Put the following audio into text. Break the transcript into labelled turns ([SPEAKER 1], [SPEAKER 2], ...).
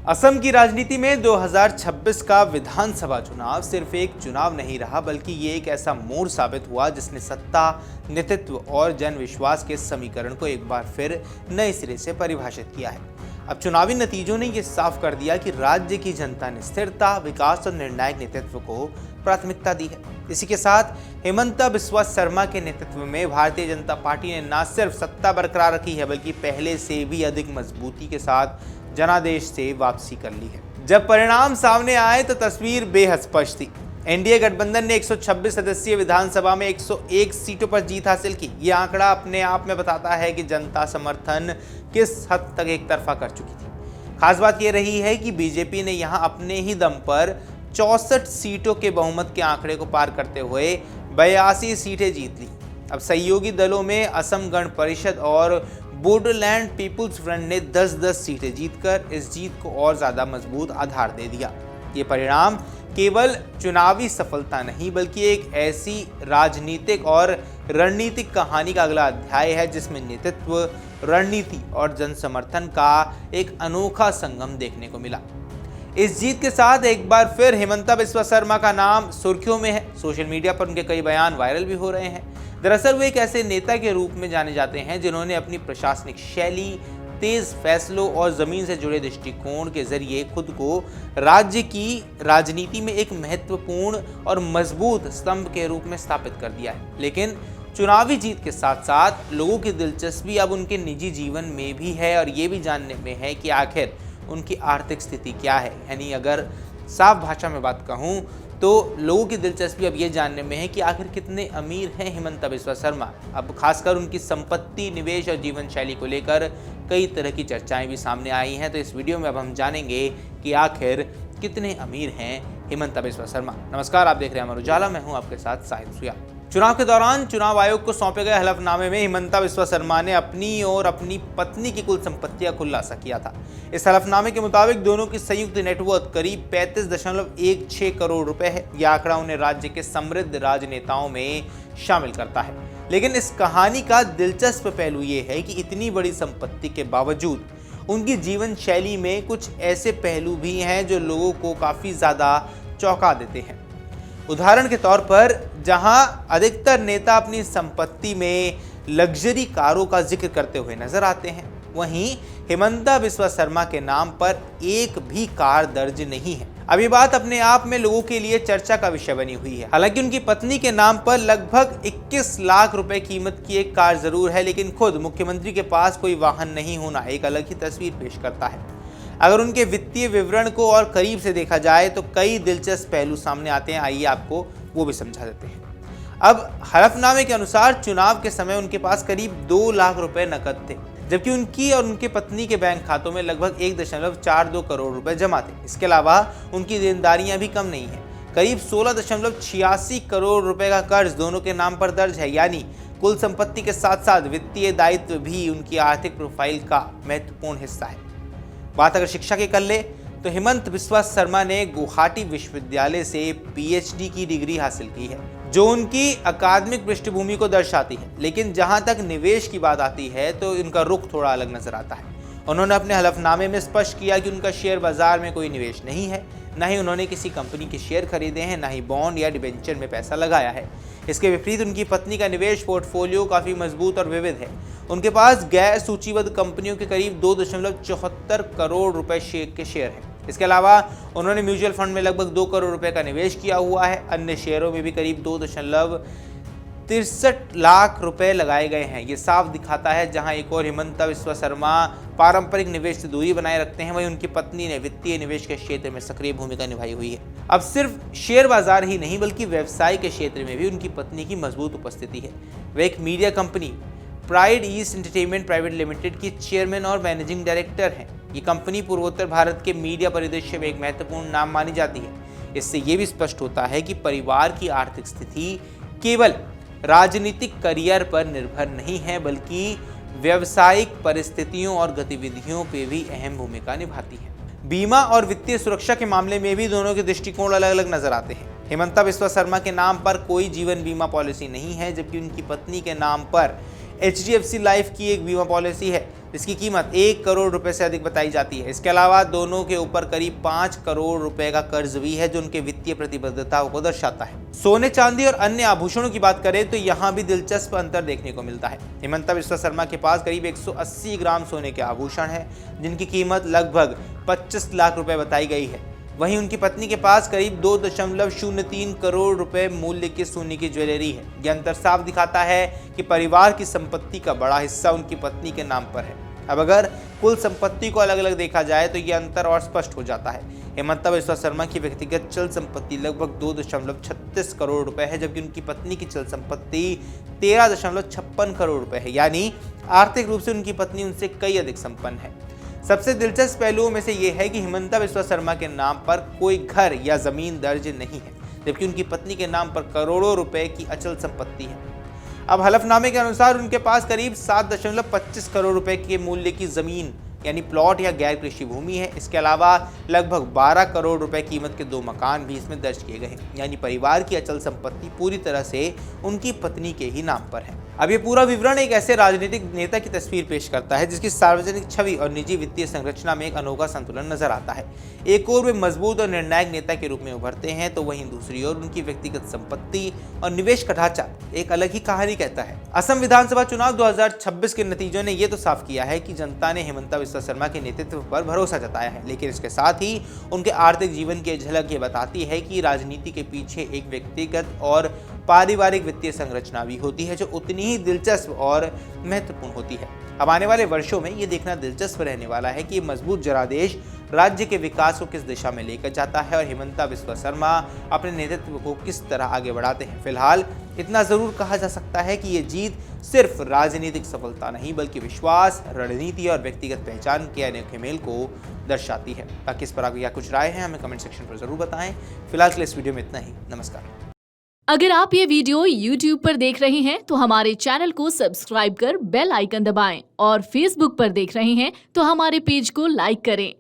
[SPEAKER 1] असम की राजनीति में 2026 का विधानसभा चुनाव सिर्फ एक चुनाव नहीं रहा, बल्कि ये एक ऐसा मोड़ साबित हुआ जिसने सत्ता, नेतृत्व और जन विश्वास के समीकरण को एक बार फिर नए सिरे से परिभाषित किया है। अब चुनावी नतीजों ने ये साफ कर दिया कि राज्य की जनता ने स्थिरता, विकास और निर्णायक नेतृत्व को प्राथमिकता दी है। इसी के साथ हिमंता बिस्वा शर्मा के नेतृत्व में भारतीय जनता पार्टी ने न सिर्फ सत्ता बरकरार रखी है, बल्कि पहले से भी अधिक मजबूती के साथ जनादेश से वापसी कर ली है। जब परिणाम सामने आए तो तस्वीर बेहद स्पष्ट थी। एनडीए गठबंधन ने 126 सदस्यीय विधानसभा में 101 सीटों पर जीत हासिल की। यह आंकड़ा अपने आप में बताता है कि जनता समर्थन किस हद तक एक तरफा कर चुकी थी। खास बात यह रही है कि बीजेपी ने यहां अपने ही दम पर 64 सीटों के बहुमत के आंकड़े को पार करते हुए 82 सीटें जीत ली। अब सहयोगी दलों में असम गण परिषद और बोडोलैंड पीपुल्स फ्रंट ने 10-10 सीटें जीतकर इस जीत को और ज्यादा मजबूत आधार दे दिया। ये परिणाम केवल चुनावी सफलता नहीं, बल्कि एक ऐसी राजनीतिक और रणनीतिक कहानी का अगला अध्याय है जिसमें नेतृत्व, रणनीति और जन समर्थन का एक अनोखा संगम देखने को मिला। इस जीत के साथ एक बार फिर हिमंता बिस्वा शर्मा का नाम सुर्खियों में है। सोशल मीडिया पर उनके कई बयान वायरल भी हो रहे हैं। दरअसल वो एक ऐसे नेता के रूप में जाने जाते हैं जिन्होंने अपनी प्रशासनिक शैली, तेज फैसलों और जमीन से जुड़े दृष्टिकोण के जरिए खुद को राज्य की राजनीति में एक महत्वपूर्ण और मजबूत स्तंभ के रूप में स्थापित कर दिया है। लेकिन चुनावी जीत के साथ साथ लोगों की दिलचस्पी अब उनके निजी जीवन में भी है और ये भी जानने में है कि आखिर उनकी आर्थिक स्थिति क्या है। यानी अगर साफ भाषा में बात कहूँ तो लोगों की दिलचस्पी अब ये जानने में है कि आखिर कितने अमीर हैं हिमंता बिस्वा शर्मा। अब खासकर उनकी संपत्ति, निवेश और जीवन शैली को लेकर कई तरह की चर्चाएं भी सामने आई हैं। तो इस वीडियो में अब हम जानेंगे कि आखिर कितने अमीर हैं हिमंता बिस्वा शर्मा। नमस्कार, आप देख रहे हैं अमर उजाला, मैं हूं आपके साथ साहिल सुया। चुनाव के दौरान चुनाव आयोग को सौंपे गए हलफनामे में हिमंता बिस्वा शर्मा ने अपनी और अपनी पत्नी की कुल संपत्तियां खुलासा किया था। इस हलफनामे के मुताबिक दोनों की संयुक्त नेटवर्थ करीब 35.16 करोड़ रुपए है। यह आंकड़ा उन्हें राज्य के समृद्ध राजनेताओं में शामिल करता है। लेकिन इस कहानी का दिलचस्प पहलू ये है कि इतनी बड़ी संपत्ति के बावजूद उनकी जीवन शैली में कुछ ऐसे पहलू भी हैं जो लोगों को काफी ज्यादा चौंका देते हैं। उदाहरण के तौर पर जहां अधिकतर नेता अपनी संपत्ति में लग्जरी कारों का जिक्र करते हुए नजर आते हैं, वहीं हिमंता बिस्वा शर्मा के नाम पर एक भी कार दर्ज नहीं है। अब ये बात अपने आप में लोगों के लिए चर्चा का विषय बनी हुई है। हालांकि उनकी पत्नी के नाम पर लगभग 21 लाख रुपए कीमत की एक कार जरूर है, लेकिन खुद मुख्यमंत्री के पास कोई वाहन नहीं होना एक अलग ही तस्वीर पेश करता है। अगर उनके वित्तीय विवरण को और करीब से देखा जाए तो कई दिलचस्प पहलू सामने आते हैं। आइए आपको वो भी समझा देते हैं। अब हलफनामे के अनुसार चुनाव के समय उनके पास करीब 2 लाख रुपए नकद थे, जबकि उनकी और उनके पत्नी के बैंक खातों में लगभग 1.42 करोड़ रुपए जमा थे। इसके अलावा उनकी देनदारियां भी कम नहीं है। करीब 16.86 करोड़ रुपए का कर्ज दोनों के नाम पर दर्ज है। यानी कुल संपत्ति के साथ साथ वित्तीय दायित्व भी उनकी आर्थिक प्रोफाइल का महत्वपूर्ण हिस्सा है। बात अगर शिक्षा की कर ले तो हिमंता बिस्वा शर्मा ने गुवाहाटी विश्वविद्यालय से पीएचडी की डिग्री हासिल की है, जो उनकी अकादमिक पृष्ठभूमि को दर्शाती है। लेकिन जहां तक निवेश की बात आती है तो इनका रुख थोड़ा अलग नजर आता है। उन्होंने अपने हलफनामे में स्पष्ट किया कि उनका शेयर बाजार में कोई निवेश नहीं है, न ही उन्होंने किसी कंपनी के शेयर खरीदे हैं, न ही बॉन्ड या डिबेंचर में पैसा लगाया है। इसके विपरीत उनकी पत्नी का निवेश पोर्टफोलियो काफी मजबूत और विविध है। उनके पास गैर सूचीबद्ध कंपनियों के करीब 2.74 करोड़ रुपए के शेयर हैं। इसके अलावा उन्होंने म्यूचुअल फंड में लगभग 2 करोड़ रुपए का निवेश किया हुआ है। अन्य शेयरों में भी करीब 2.63 लाख रुपए लगाए गए हैं। ये साफ दिखाता है जहां एक और हिमंता बिस्वा शर्मा पारंपरिक निवेश से दूरी बनाए रखते हैं, वहीं उनकी पत्नी ने वित्तीय निवेश के क्षेत्र में सक्रिय भूमिका निभाई हुई है। अब सिर्फ शेयर बाजार ही नहीं, बल्कि व्यवसाय के क्षेत्र में भी उनकी पत्नी की मजबूत उपस्थिति है। वे एक media company pride east entertainment private limited की चेयरमैन और मैनेजिंग डायरेक्टर हैं। ये कंपनी पूर्वोत्तर भारत के मीडिया परिदृश्य में एक महत्वपूर्ण नाम मानी जाती है। इससे ये भी स्पष्ट होता है कि परिवार की आर्थिक स्थिति केवल राजनीतिक करियर पर निर्भर नहीं है, बल्कि व्यावसायिक परिस्थितियों और गतिविधियों पे भी अहम भूमिका निभाती है। बीमा और वित्तीय सुरक्षा के मामले में भी दोनों के दृष्टिकोण अलग अलग नजर आते हैं। हिमंता बिस्वा शर्मा के नाम पर कोई जीवन बीमा पॉलिसी नहीं है, जबकि उनकी पत्नी के नाम पर HDFC लाइफ की एक बीमा पॉलिसी है जिसकी कीमत 1 करोड़ रुपए से अधिक बताई जाती है। इसके अलावा दोनों के ऊपर करीब 5 करोड़ रुपए का कर्ज भी है जो उनके वित्तीय प्रतिबद्धताओं को दर्शाता है। सोने, चांदी और अन्य आभूषणों की बात करें तो यहाँ भी दिलचस्प अंतर देखने को मिलता है। हिमंता बिस्वा शर्मा के पास करीब 180 ग्राम सोने के आभूषण हैं जिनकी कीमत लगभग 25 लाख रुपए बताई गई है। वहीं उनकी पत्नी के पास करीब 2.03 करोड़ रुपए मूल्य की सोने की ज्वेलरी है। यह अंतर साफ दिखाता है कि परिवार की संपत्ति का बड़ा हिस्सा उनकी पत्नी के नाम पर है। अब अगर कुल संपत्ति को अलग अलग देखा जाए तो यह अंतर और स्पष्ट हो जाता है। हिमंता बिस्वा शर्मा की व्यक्तिगत चल संपत्ति लगभग 2.36 करोड़ रुपए है, जबकि उनकी पत्नी की चल संपत्ति 13.56 करोड़ रुपए है। यानी आर्थिक रूप से उनकी पत्नी उनसे कई अधिक संपन्न है। सबसे दिलचस्प पहलुओं में से यह है कि हिमंता बिस्वा शर्मा के नाम पर कोई घर या जमीन दर्ज नहीं है, जबकि उनकी पत्नी के नाम पर करोड़ों रुपए की अचल संपत्ति है। अब हलफनामे के अनुसार उनके पास करीब 7.25 करोड़ रुपए के मूल्य की जमीन यानी प्लॉट या गैर कृषि भूमि है। इसके अलावा लगभग 12 करोड़ रुपए कीमत के 2 मकान भी इसमें दर्ज किए गए हैं। यानी परिवार की अचल संपत्ति पूरी तरह से उनकी पत्नी के ही नाम पर है। अब ये पूरा विवरण एक ऐसे राजनीतिक नेता की तस्वीर पेश करता है जिसकी सार्वजनिक छवि और निजी वित्तीय संरचना में एक अनोखा संतुलन नजर आता है। एक ओर वे मजबूत और निर्णायक नेता के रूप में उभरते हैं तो वहीं दूसरी ओर उनकी व्यक्तिगत संपत्ति और निवेश का ढांचा एक अलग ही कहानी कहता है। असम विधानसभा चुनाव 2026 के नतीजों ने यह तो साफ किया है कि जनता ने हिमंता बिस्वा शर्मा के नेतृत्व पर भरोसा जताया है, लेकिन इसके साथ ही उनके आर्थिक जीवन की झलक ये बताती है कि राजनीति के पीछे एक व्यक्तिगत और पारिवारिक वित्तीय संरचना भी होती है जो उतनी ही दिलचस्प और महत्वपूर्ण होती है। अब आने वाले वर्षों में ये देखना दिलचस्प रहने वाला है कि मजबूत जनादेश राज्य के विकास को किस दिशा में लेकर जाता है और हिमंता बिस्वा शर्मा अपने नेतृत्व को किस तरह आगे बढ़ाते हैं। फिलहाल इतना जरूर कहा जा सकता है कि ये जीत सिर्फ राजनीतिक सफलता नहीं बल्कि विश्वास, रणनीति और व्यक्तिगत पहचान के अनोखे मेल को दर्शाती है। बाकी इस पर आपकी क्या कुछ राय है हमें कमेंट सेक्शन पर जरूर बताएं। फिलहाल के लिए इस वीडियो में इतना ही। नमस्कार।
[SPEAKER 2] अगर आप ये वीडियो YouTube पर देख रहे हैं तो हमारे चैनल को सब्सक्राइब कर बेल आइकन दबाएं और Facebook पर देख रहे हैं तो हमारे पेज को लाइक करें।